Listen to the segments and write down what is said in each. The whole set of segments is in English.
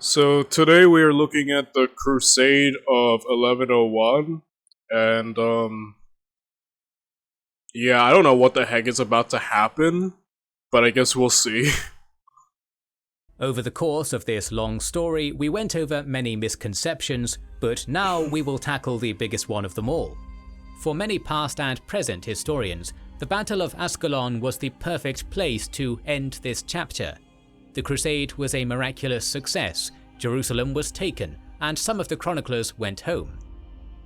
So today we are looking at the Crusade of 1101, and yeah, I don't know what the heck is about to happen, but I guess we'll see. Over the course of this long story, we went over many misconceptions, but now we will tackle the biggest one of them all. For many past and present historians, the Battle of Ascalon was the perfect place to end this chapter. The crusade was a miraculous success, Jerusalem was taken, and some of the chroniclers went home.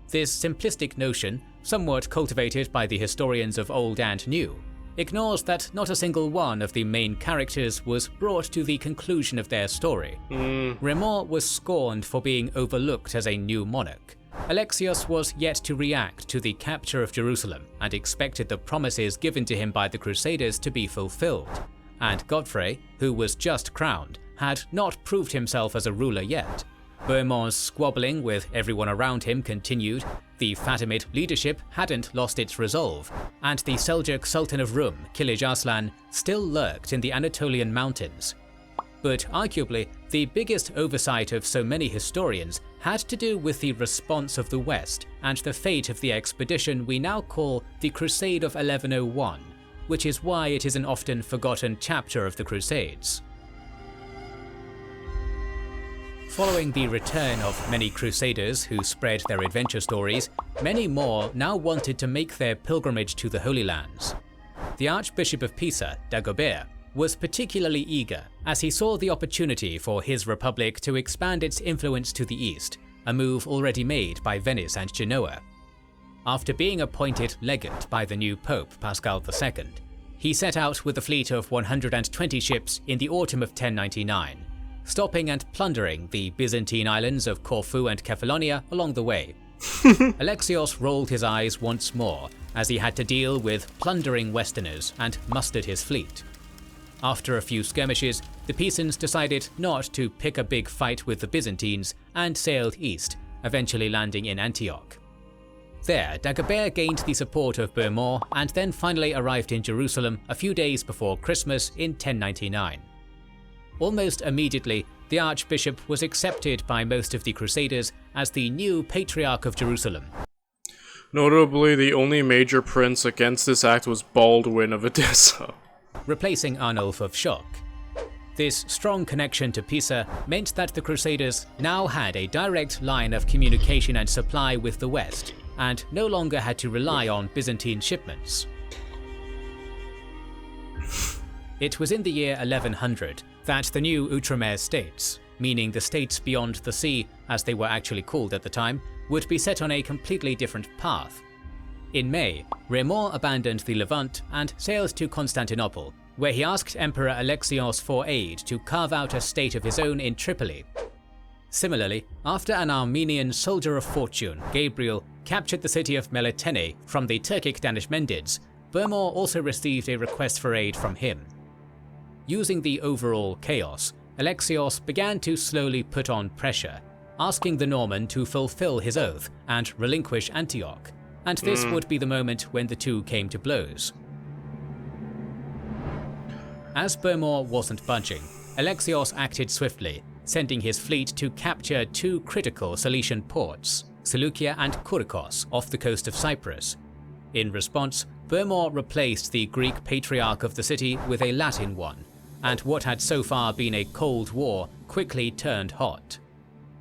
This simplistic notion, somewhat cultivated by the historians of old and new, ignores that not a single one of the main characters was brought to the conclusion of their story. Raymond was scorned for being overlooked as a new monarch. Alexios was yet to react to the capture of Jerusalem and expected the promises given to him by the Crusaders to be fulfilled. And Godfrey, who was just crowned, had not proved himself as a ruler yet. Bohemond's squabbling with everyone around him continued, the Fatimid leadership hadn't lost its resolve, and the Seljuk Sultan of Rum, Kilij Arslan, still lurked in the Anatolian mountains. But arguably, the biggest oversight of so many historians had to do with the response of the West and the fate of the expedition we now call the Crusade of 1101, which is why it is an often forgotten chapter of the Crusades. Following the return of many crusaders who spread their adventure stories, many more now wanted to make their pilgrimage to the Holy Lands. The Archbishop of Pisa, Dagobert, was particularly eager as he saw the opportunity for his republic to expand its influence to the east, a move already made by Venice and Genoa. After being appointed legate by the new Pope Paschal II, he set out with a fleet of 120 ships in the autumn of 1099, stopping and plundering the Byzantine islands of Corfu and Kefalonia along the way. Alexios rolled his eyes once more as he had to deal with plundering Westerners and mustered his fleet. After a few skirmishes, the Pisans decided not to pick a big fight with the Byzantines and sailed east, eventually landing in Antioch. There, Dagobert gained the support of Bohemond and then finally arrived in Jerusalem a few days before Christmas in 1099. Almost immediately, the Archbishop was accepted by most of the Crusaders as the new Patriarch of Jerusalem. Notably, the only major prince against this act was Baldwin of Edessa, replacing Arnulf of Schock. This strong connection to Pisa meant that the Crusaders now had a direct line of communication and supply with the West, and no longer had to rely on Byzantine shipments. It was in the year 1100 that the new Outremer states, meaning the states beyond the sea, as they were actually called at the time, would be set on a completely different path. In May, Raymond abandoned the Levant and sailed to Constantinople, where he asked Emperor Alexios for aid to carve out a state of his own in Tripoli. Similarly, after an Armenian soldier of fortune, Gabriel, captured the city of Melitene from the Turkic Danishmendids, Bohemond also received a request for aid from him. Using the overall chaos, Alexios began to slowly put on pressure, asking the Norman to fulfill his oath and relinquish Antioch, and this would be the moment when the two came to blows. As Bohemond wasn't budging, Alexios acted swiftly, sending his fleet to capture two critical Cilician ports, Seleucia and Kourikos, off the coast of Cyprus. In response, Bohemond replaced the Greek patriarch of the city with a Latin one, and what had so far been a cold war quickly turned hot.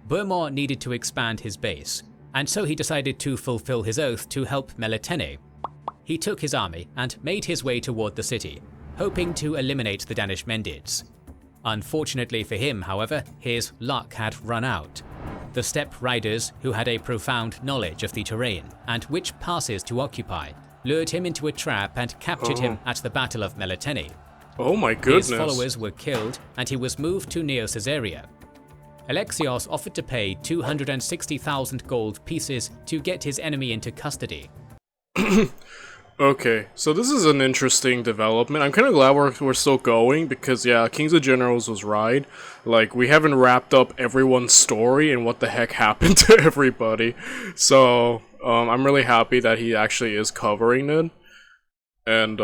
Bohemond needed to expand his base, and so he decided to fulfill his oath to help Melitene. He took his army and made his way toward the city, hoping to eliminate the Danishmendids. Unfortunately for him, however, his luck had run out. The steppe riders, who had a profound knowledge of the terrain and which passes to occupy, lured him into a trap and captured him at the Battle of Melitene. Oh my goodness. His followers were killed and he was moved to Neo Caesarea. Alexios offered to pay 260,000 gold pieces to get his enemy into custody. Okay, so this is an interesting development. I'm kind of glad we're still going because, yeah, Kings of Generals was right. Like, we haven't wrapped up everyone's story and what the heck happened to everybody. So, I'm really happy that he actually is covering it. And,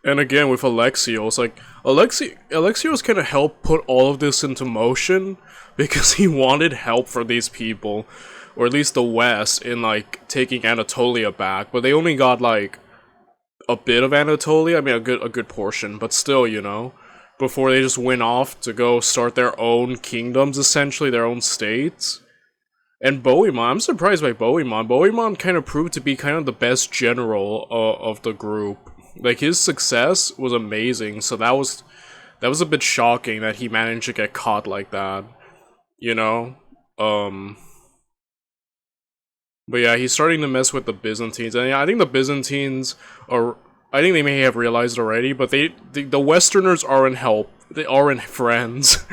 And again, with Alexios, like, Alexios kind of helped put all of this into motion because he wanted help for these people, or at least the West, in, like, taking Anatolia back, but they only got, like, a bit of Anatolia, I mean, a good portion, but still, you know, before they just went off to go start their own kingdoms, essentially, their own states. And Bohemond, I'm surprised by Bohemond. Bohemond kind of proved to be kind of the best general of the group. Like, his success was amazing, so that was a bit shocking that he managed to get caught like that, you know? But yeah, he's starting to mess with the Byzantines, and yeah, I think the Byzantines are, I think they may have realized already, but the Westerners aren't help, they aren't friends.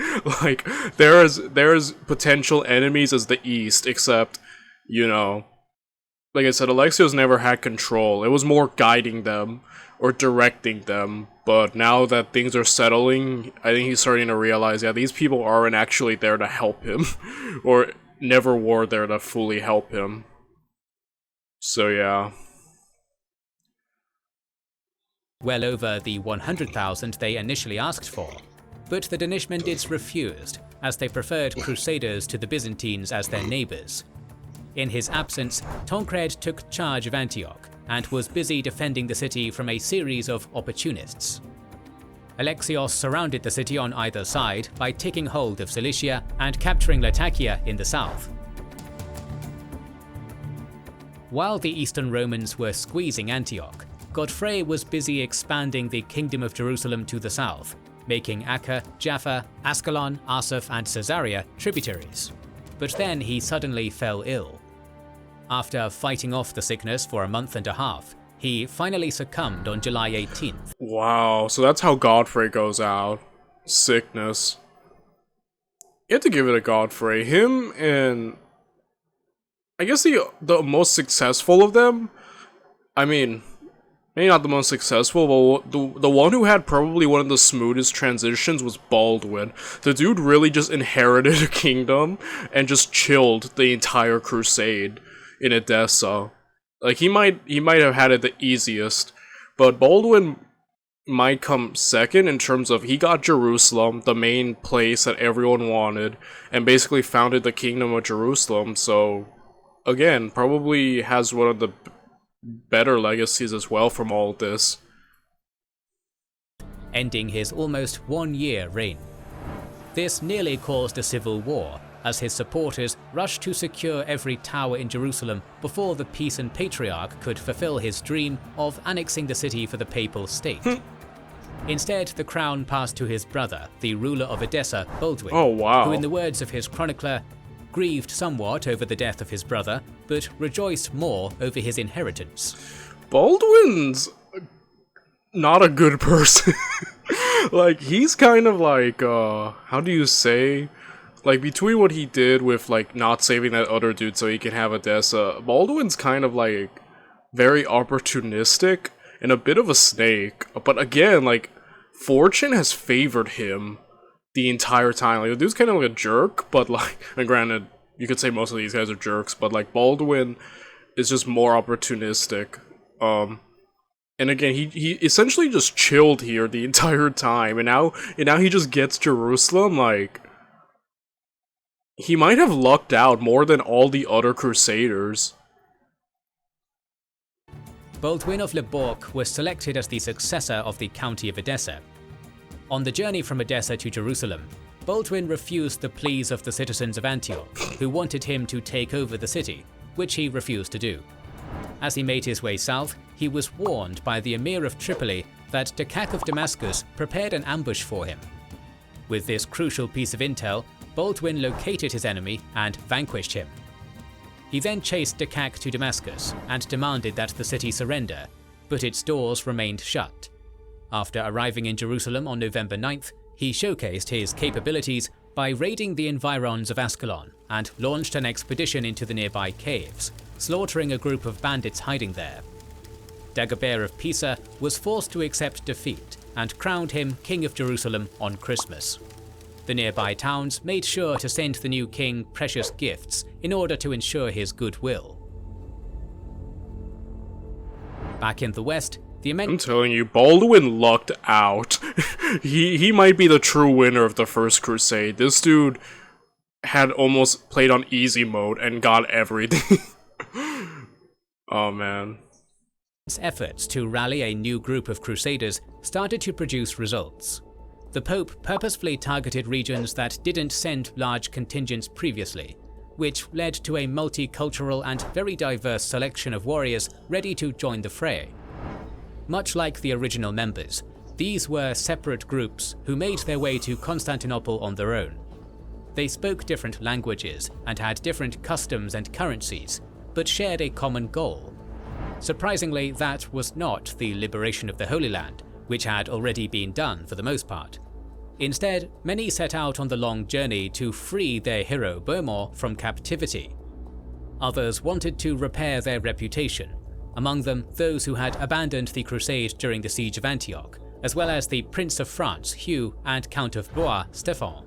Like, there's potential enemies as the East, except, you know, like I said, Alexios never had control, it was more guiding them, or directing them, but now that things are settling, I think he's starting to realize, yeah, these people aren't actually there to help him, or never were there to fully help him. So yeah. Well over the 100,000 they initially asked for, but the Danishmendis refused, as they preferred Crusaders to the Byzantines as their neighbours. In his absence, Tancred took charge of Antioch, and was busy defending the city from a series of opportunists. Alexios surrounded the city on either side by taking hold of Cilicia and capturing Latakia in the south. While the Eastern Romans were squeezing Antioch, Godfrey was busy expanding the Kingdom of Jerusalem to the south, making Acca, Jaffa, Ascalon, Asaph and Caesarea tributaries. But then he suddenly fell ill. After fighting off the sickness for a month and a half, he finally succumbed on July 18th. Wow, so that's how Godfrey goes out. Sickness. You have to give it to Godfrey. Him and, I guess the most successful of them, I mean, maybe not the most successful, but the one who had probably one of the smoothest transitions was Baldwin. The dude really just inherited a kingdom and just chilled the entire crusade in Edessa. Like, he might have had it the easiest, but Baldwin might come second in terms of he got Jerusalem, the main place that everyone wanted, and basically founded the Kingdom of Jerusalem, so again, probably has one of the better legacies as well from all this. Ending his almost 1-year reign. This nearly caused a civil war, as his supporters rushed to secure every tower in Jerusalem before the Pisan Patriarch could fulfill his dream of annexing the city for the papal state. Instead, the crown passed to his brother, the ruler of Edessa, Baldwin, who in the words of his chronicler, grieved somewhat over the death of his brother, but rejoiced more over his inheritance. Baldwin's not a good person. Like, he's kind of like, how do you say? Like, between what he did with, like, not saving that other dude so he can have Edessa, Baldwin's kind of, like, very opportunistic and a bit of a snake. But again, like, fortune has favored him the entire time. Like, the dude's kind of like a jerk, but, like, and granted, you could say most of these guys are jerks, but, like, Baldwin is just more opportunistic. And again, he essentially just chilled here the entire time, and now he just gets Jerusalem. Like, he might have lucked out more than all the other crusaders. Baldwin of Le Bourg was selected as the successor of the County of Edessa. On the journey from Edessa to Jerusalem, Baldwin refused the pleas of the citizens of Antioch, who wanted him to take over the city, which he refused to do. As he made his way south, he was warned by the Emir of Tripoli that Dakak of Damascus prepared an ambush for him. With this crucial piece of intel, Baldwin located his enemy and vanquished him. He then chased Dakak to Damascus and demanded that the city surrender, but its doors remained shut. After arriving in Jerusalem on November 9th, he showcased his capabilities by raiding the environs of Ascalon and launched an expedition into the nearby caves, slaughtering a group of bandits hiding there. Dagobert of Pisa was forced to accept defeat and crowned him King of Jerusalem on Christmas. The nearby towns made sure to send the new king precious gifts in order to ensure his goodwill. Back in the west, I'm telling you, Baldwin lucked out. He might be the true winner of the First Crusade. This dude had almost played on easy mode and got everything. Oh man. Efforts to rally a new group of crusaders started to produce results. The Pope purposefully targeted regions that didn't send large contingents previously, which led to a multicultural and very diverse selection of warriors ready to join the fray. Much like the original members, these were separate groups who made their way to Constantinople on their own. They spoke different languages and had different customs and currencies, but shared a common goal. Surprisingly, that was not the liberation of the Holy Land, which had already been done for the most part. Instead, many set out on the long journey to free their hero Bohemond from captivity. Others wanted to repair their reputation, among them those who had abandoned the crusade during the siege of Antioch, as well as the Prince of France Hugh and Count of Blois Stefan.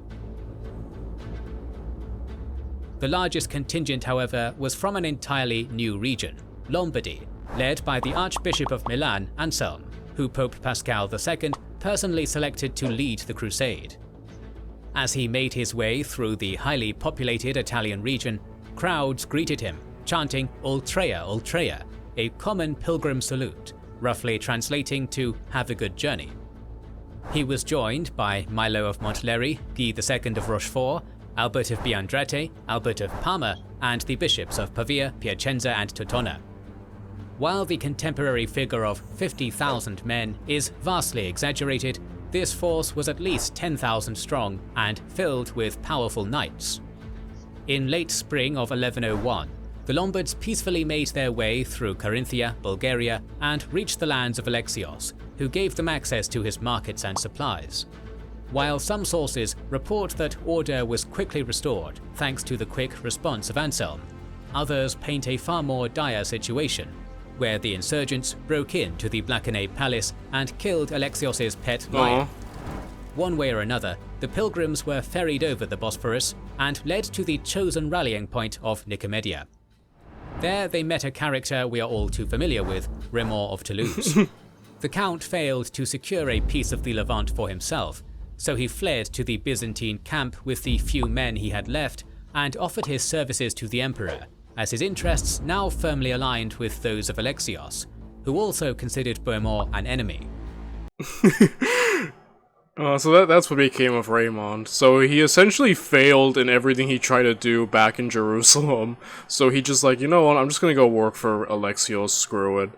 The largest contingent, however, was from an entirely new region, Lombardy, led by the Archbishop of Milan, Anselm, who Pope Pascal II personally selected to lead the crusade. As he made his way through the highly populated Italian region, crowds greeted him, chanting Ultrea, Ultrea, a common pilgrim salute, roughly translating to "Have a good journey." He was joined by Milo of Montlhéry, Guy II of Rochefort, Albert of Biandrete, Albert of Parma, and the bishops of Pavia, Piacenza, and Tortona. While the contemporary figure of 50,000 men is vastly exaggerated, this force was at least 10,000 strong and filled with powerful knights. In late spring of 1101, the Lombards peacefully made their way through Carinthia, Bulgaria, and reached the lands of Alexios, who gave them access to his markets and supplies. While some sources report that order was quickly restored thanks to the quick response of Anselm, others paint a far more dire situation, where the insurgents broke into the Blackenay Palace and killed Alexios' pet lion. One way or another, the pilgrims were ferried over the Bosphorus and led to the chosen rallying point of Nicomedia. There they met a character we are all too familiar with, Raymond of Toulouse. The Count failed to secure a piece of the Levant for himself, so he fled to the Byzantine camp with the few men he had left and offered his services to the emperor, as his interests now firmly aligned with those of Alexios, who also considered Bohemond an enemy. So that's what became of Raymond. So he essentially failed in everything he tried to do back in Jerusalem. So he just like, you know what, I'm just gonna go work for Alexios, screw it.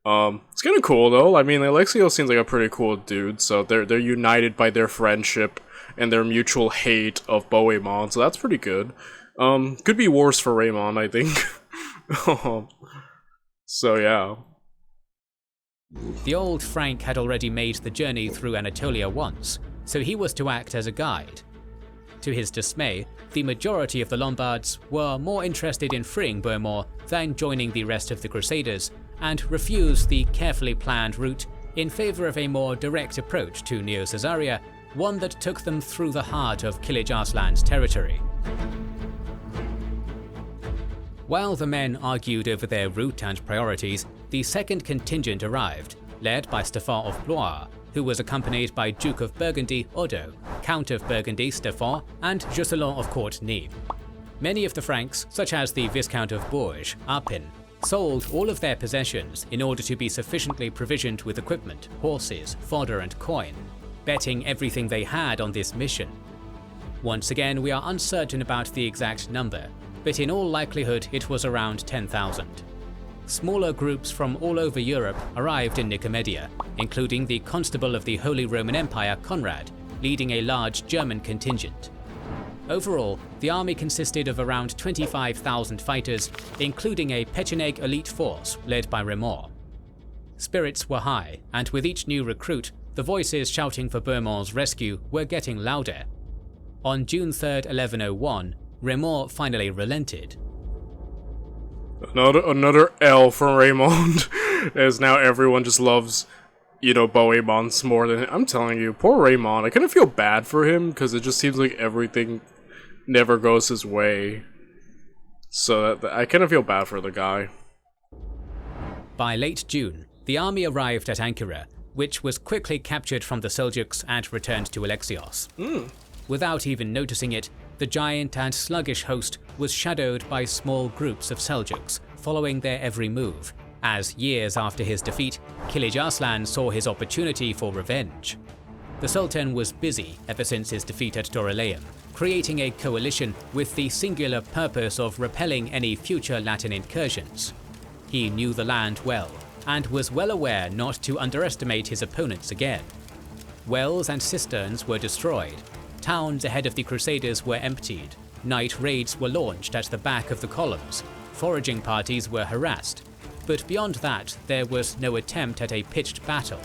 It's kind of cool though. I mean, Alexios seems like a pretty cool dude, so they're united by their friendship and their mutual hate of Bohemond, so that's pretty good. Could be worse for Raymond, I think. So yeah. The old Frank had already made the journey through Anatolia once, so he was to act as a guide. To his dismay, the majority of the Lombards were more interested in freeing Bohemond than joining the rest of the Crusaders, and refused the carefully planned route in favor of a more direct approach to Neo-Caesarea, one that took them through the heart of Kilij Arslan's territory. While the men argued over their route and priorities, the second contingent arrived, led by Stefan of Blois, who was accompanied by Duke of Burgundy Odo, Count of Burgundy Stefan, and Jocelyn of Courtenay. Many of the Franks, such as the Viscount of Bourges, Arpin, sold all of their possessions in order to be sufficiently provisioned with equipment, horses, fodder, and coin, betting everything they had on this mission. Once again, we are uncertain about the exact number, but in all likelihood it was around 10,000. Smaller groups from all over Europe arrived in Nicomedia, including the Constable of the Holy Roman Empire Conrad, leading a large German contingent. Overall, the army consisted of around 25,000 fighters, including a Pecheneg elite force led by Raymond. Spirits were high, and with each new recruit, the voices shouting for Bohemond's rescue were getting louder. On June 3rd, 1101, Raymond finally relented. Another L from Raymond, as now everyone just loves, Bohemond more than him. I'm telling you, poor Raymond. I kind of feel bad for him, because it just seems like everything never goes his way. So I kind of feel bad for the guy. By late June, The army arrived at Ankara, which was quickly captured from the Seljuks and returned to Alexios. Without even noticing it, the giant and sluggish host was shadowed by small groups of Seljuks, following their every move, as years after his defeat, Kilij Arslan saw his opportunity for revenge. The Sultan was busy ever since his defeat at Dorylaeum, creating a coalition with the singular purpose of repelling any future Latin incursions. He knew the land well, and was well aware not to underestimate his opponents again. Wells and cisterns were destroyed, towns ahead of the Crusaders were emptied, night raids were launched at the back of the columns, foraging parties were harassed, but beyond that there was no attempt at a pitched battle.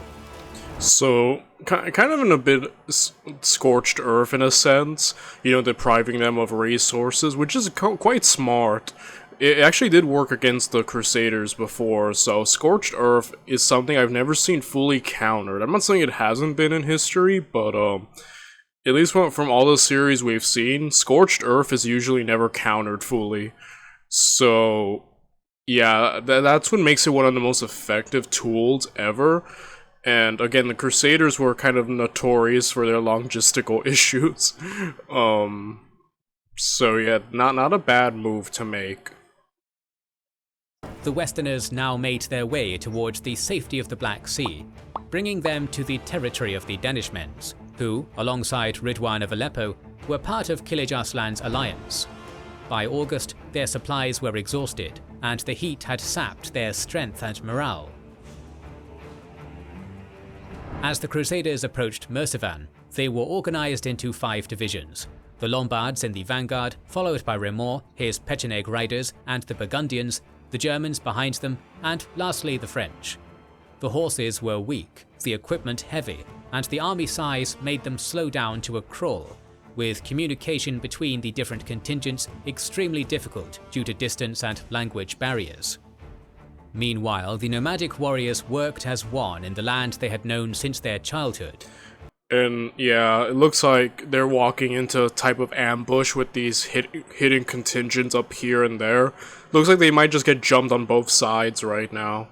So, kind of in a bit scorched earth in a sense, depriving them of resources, which is quite smart. It actually did work against the Crusaders before, so Scorched Earth is something I've never seen fully countered. I'm not saying it hasn't been in history, but at least from all the series we've seen, Scorched Earth is usually never countered fully. So, yeah, that's what makes it one of the most effective tools ever. And again, the Crusaders were kind of notorious for their logistical issues. So yeah, not a bad move to make. The Westerners now made their way towards the safety of the Black Sea, bringing them to the territory of the Danishmends, who, alongside Ridwan of Aleppo, were part of Kilij Arslan's alliance. By August, their supplies were exhausted, and the heat had sapped their strength and morale. As the Crusaders approached Mercivan, they were organized into 5 divisions. The Lombards in the vanguard, followed by Remor, his Pecheneg riders, and the Burgundians, the Germans behind them, and lastly the French. The horses were weak, the equipment heavy, and the army size made them slow down to a crawl, with communication between the different contingents extremely difficult due to distance and language barriers. Meanwhile, the nomadic warriors worked as one in the land they had known since their childhood. And yeah, it looks like they're walking into a type of ambush with these hidden contingents up here and there. Looks like they might just get jumped on both sides right now.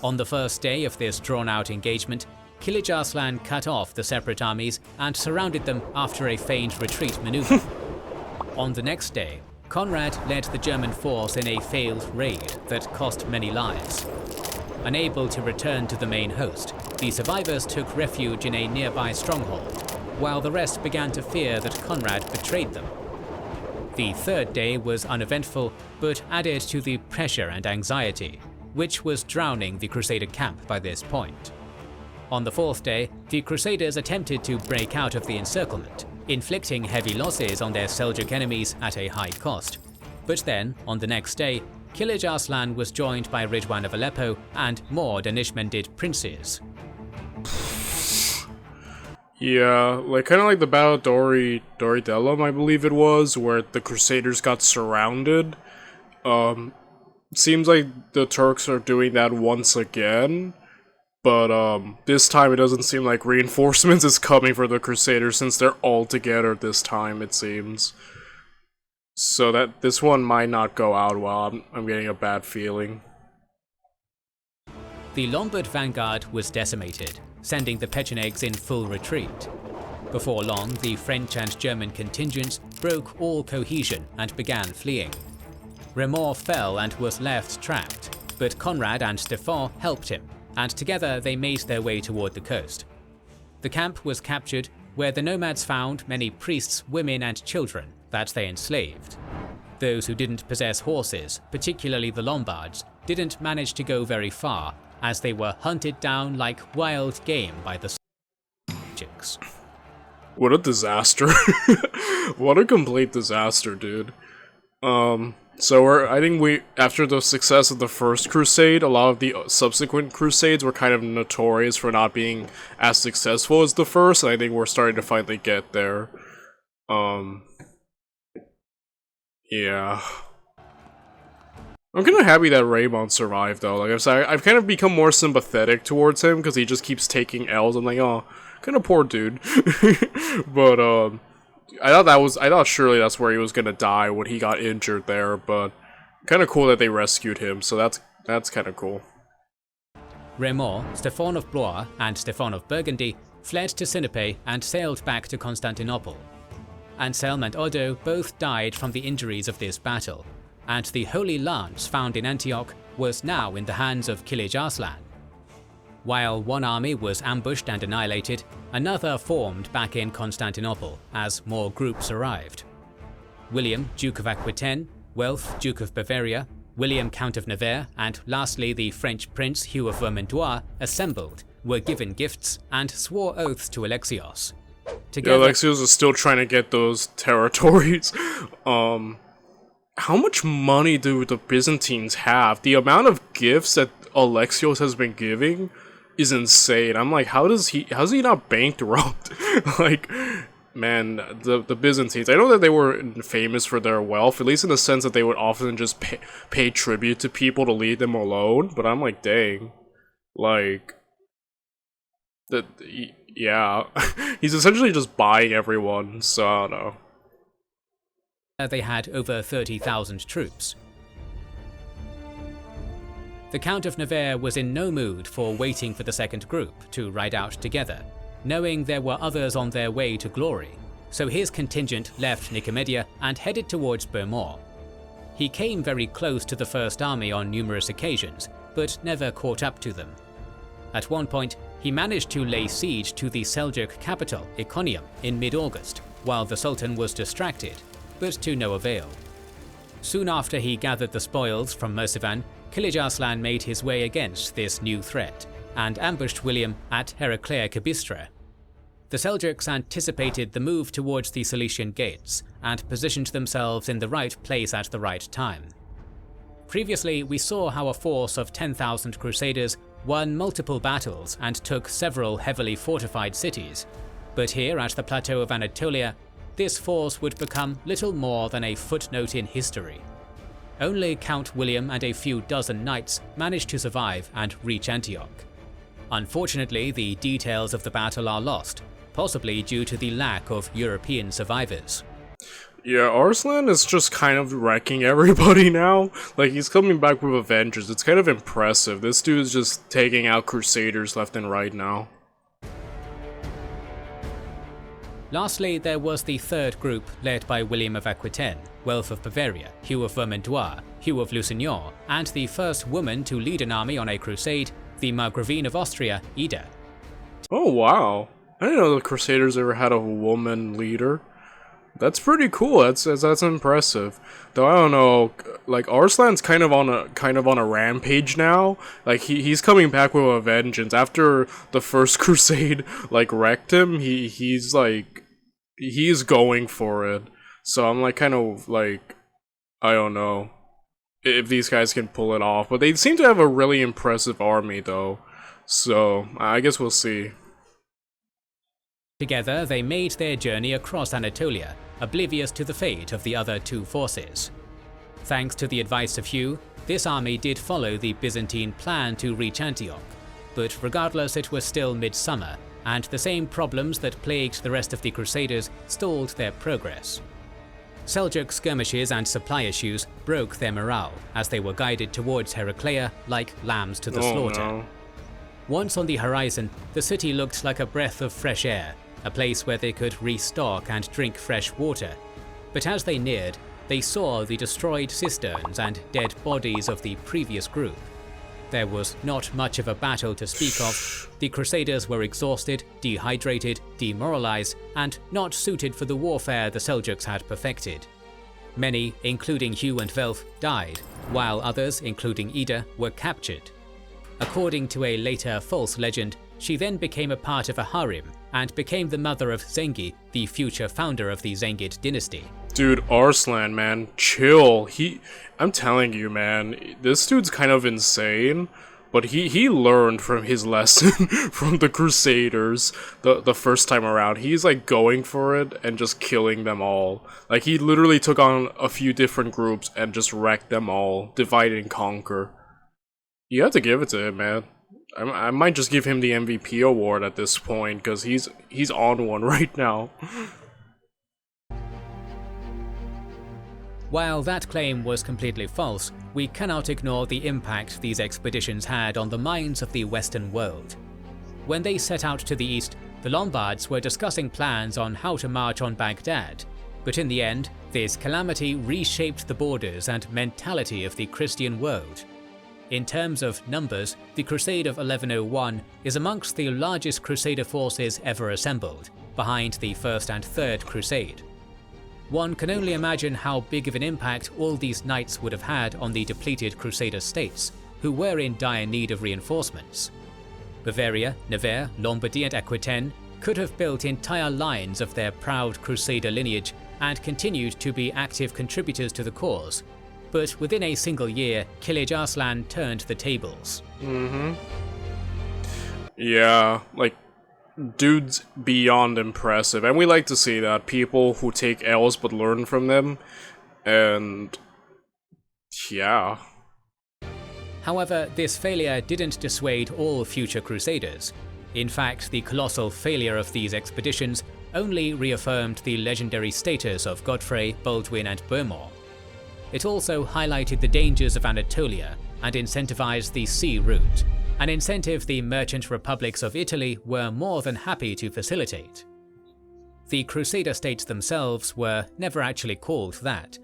On the first day of this drawn-out engagement, Kilij Arslan cut off the separate armies and surrounded them after a feigned retreat maneuver. On the next day, Conrad led the German force in a failed raid that cost many lives. Unable to return to the main host, the survivors took refuge in a nearby stronghold, while the rest began to fear that Conrad betrayed them. The third day was uneventful, but added to the pressure and anxiety, which was drowning the Crusader camp by this point. On the fourth day, the Crusaders attempted to break out of the encirclement, inflicting heavy losses on their Seljuk enemies at a high cost. But then, on the next day, Kilij Arslan was joined by Ridwan of Aleppo and more Danishmendid princes. Yeah, kind of like the Battle of Dorydelum, I believe it was, where the Crusaders got surrounded. Seems like the Turks are doing that once again, but this time it doesn't seem like reinforcements is coming for the Crusaders since they're all together this time, it seems. So that this one might not go out well. I'm getting a bad feeling. The Lombard vanguard was decimated, sending the Pechenegs in full retreat. Before long, the French and German contingents broke all cohesion and began fleeing. Remor fell and was left trapped, but Conrad and Stefan helped him, and together they made their way toward the coast. The camp was captured, where the nomads found many priests, women and children that they enslaved. Those who didn't possess horses, particularly the Lombards, didn't manage to go very far, as they were hunted down like wild game by the Seljuks. What a disaster. What a complete disaster, dude. So I think after the success of the first crusade, a lot of the subsequent crusades were kind of notorious for not being as successful as the first, and I think we're starting to finally get there. Yeah. I'm kind of happy that Raymond survived, though. Like I said, I've kind of become more sympathetic towards him, because he just keeps taking L's. I'm like, oh, kind of poor dude. But, I thought surely that's where he was gonna die when he got injured there, but kind of cool that they rescued him, so that's kind of cool. Raymond, Stefan of Blois, and Stefan of Burgundy fled to Sinope and sailed back to Constantinople. Anselm and Odo both died from the injuries of this battle, and the Holy Lance found in Antioch was now in the hands of Kilij Arslan. While one army was ambushed and annihilated, another formed back in Constantinople as more groups arrived. William, Duke of Aquitaine, Welf, Duke of Bavaria, William, Count of Nevers, and lastly the French Prince Hugh of Vermandois assembled, were given gifts, and swore oaths to Alexios. Together, yeah, Alexios is still trying to get those territories. How much money do the Byzantines have? The amount of gifts that Alexios has been giving is insane. I'm like, how's he not bankrupt? Like, man, the Byzantines, I know that they were famous for their wealth, at least in the sense that they would often just pay tribute to people to leave them alone, but I'm like, dang. Like, yeah. He's essentially just buying everyone, so I don't know. They had over 30,000 troops. The Count of Nevers was in no mood for waiting for the second group to ride out together, knowing there were others on their way to glory, so his contingent left Nicomedia and headed towards Beaumont. He came very close to the First Army on numerous occasions, but never caught up to them. At one point, he managed to lay siege to the Seljuk capital, Iconium, in mid-August, while the Sultan was distracted, but to no avail. Soon after he gathered the spoils from Mercivan, Kilij Arslan made his way against this new threat, and ambushed William at Heraclea Cabistra. The Seljuks anticipated the move towards the Cilician gates, and positioned themselves in the right place at the right time. Previously, we saw how a force of 10,000 Crusaders won multiple battles and took several heavily fortified cities, but here at the plateau of Anatolia, this force would become little more than a footnote in history. Only Count William and a few dozen knights managed to survive and reach Antioch. Unfortunately, the details of the battle are lost, possibly due to the lack of European survivors. Yeah, Arslan is just kind of wrecking everybody now. Like, he's coming back with a vengeance. It's kind of impressive. This dude's just taking out Crusaders left and right now. Lastly, there was the third group led by William of Aquitaine, Welf of Bavaria, Hugh of Vermandois, Hugh of Lusignan, and the first woman to lead an army on a crusade, the Margravine of Austria, Ida. Oh wow, I didn't know the Crusaders ever had a woman leader. That's pretty cool. That's impressive. Though I don't know, like Arslan's kind of on a rampage now. Like he's coming back with a vengeance. After the first crusade like wrecked him, he's going for it. So I'm like kind of like, I don't know if these guys can pull it off. But they seem to have a really impressive army though. So I guess we'll see. Together, they made their journey across Anatolia, oblivious to the fate of the other two forces. Thanks to the advice of Hugh, this army did follow the Byzantine plan to reach Antioch, but regardless it was still midsummer, and the same problems that plagued the rest of the Crusaders stalled their progress. Seljuk skirmishes and supply issues broke their morale as they were guided towards Heraclea like lambs to the slaughter. No. Once on the horizon, the city looked like a breath of fresh air, a place where they could restock and drink fresh water. But as they neared, they saw the destroyed cisterns and dead bodies of the previous group. There was not much of a battle to speak of. The Crusaders were exhausted, dehydrated, demoralized, and not suited for the warfare the Seljuks had perfected. Many, including Hugh and Welf, died, while others, including Ida, were captured. According to a later false legend, she then became a part of a harem and became the mother of Zengi, the future founder of the Zengid dynasty. Dude, Arslan, man, chill. I'm telling you, man, this dude's kind of insane, but he learned from his lesson from the Crusaders the first time around. He's like going for it and just killing them all. Like he literally took on a few different groups and just wrecked them all, divide and conquer. You have to give it to him, man. I might just give him the MVP award at this point, because he's on one right now. While that claim was completely false, we cannot ignore the impact these expeditions had on the minds of the Western world. When they set out to the east, the Lombards were discussing plans on how to march on Baghdad, but in the end, this calamity reshaped the borders and mentality of the Christian world. In terms of numbers, the Crusade of 1101 is amongst the largest Crusader forces ever assembled, behind the First and Third Crusade. One can only imagine how big of an impact all these knights would have had on the depleted Crusader states, who were in dire need of reinforcements. Bavaria, Navarre, Lombardy and Aquitaine could have built entire lines of their proud Crusader lineage and continued to be active contributors to the cause, but within a single year, Kilij Arslan turned the tables. Yeah, like, dude's beyond impressive, and we like to see that. People who take L's but learn from them, and yeah. However, this failure didn't dissuade all future Crusaders. In fact, the colossal failure of these expeditions only reaffirmed the legendary status of Godfrey, Baldwin and Bohemond. It also highlighted the dangers of Anatolia and incentivized the sea route, an incentive the merchant republics of Italy were more than happy to facilitate. The Crusader states themselves were never actually called that.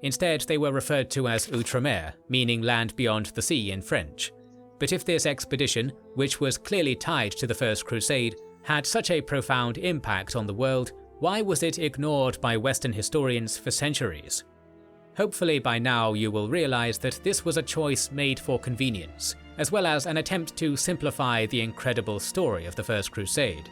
Instead, they were referred to as Outremer, meaning land beyond the sea in French. But if this expedition, which was clearly tied to the First Crusade, had such a profound impact on the world, why was it ignored by Western historians for centuries? Hopefully by now you will realize that this was a choice made for convenience, as well as an attempt to simplify the incredible story of the First Crusade.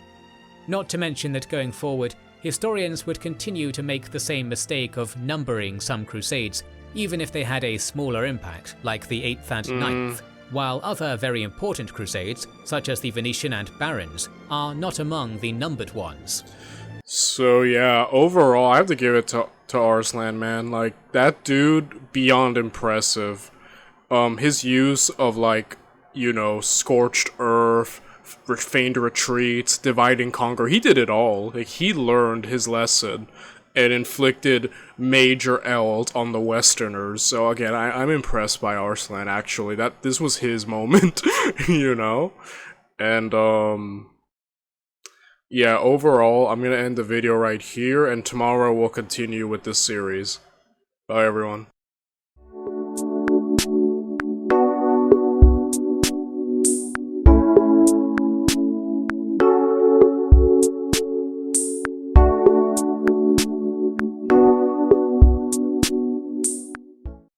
Not to mention that going forward, historians would continue to make the same mistake of numbering some crusades, even if they had a smaller impact, like the 8th and 9th, while other very important crusades, such as the Venetian and Barons, are not among the numbered ones. So yeah, overall, I have to give it to Arslan, man. Like, that dude, beyond impressive. His use of, like, you know, scorched earth, feigned retreats, divide and conquer, he did it all. Like, he learned his lesson and inflicted major L's on the Westerners. So again, I'm impressed by Arslan, actually. This was his moment, you know? And, yeah, overall, I'm gonna end the video right here, and tomorrow we'll continue with this series. Bye, everyone.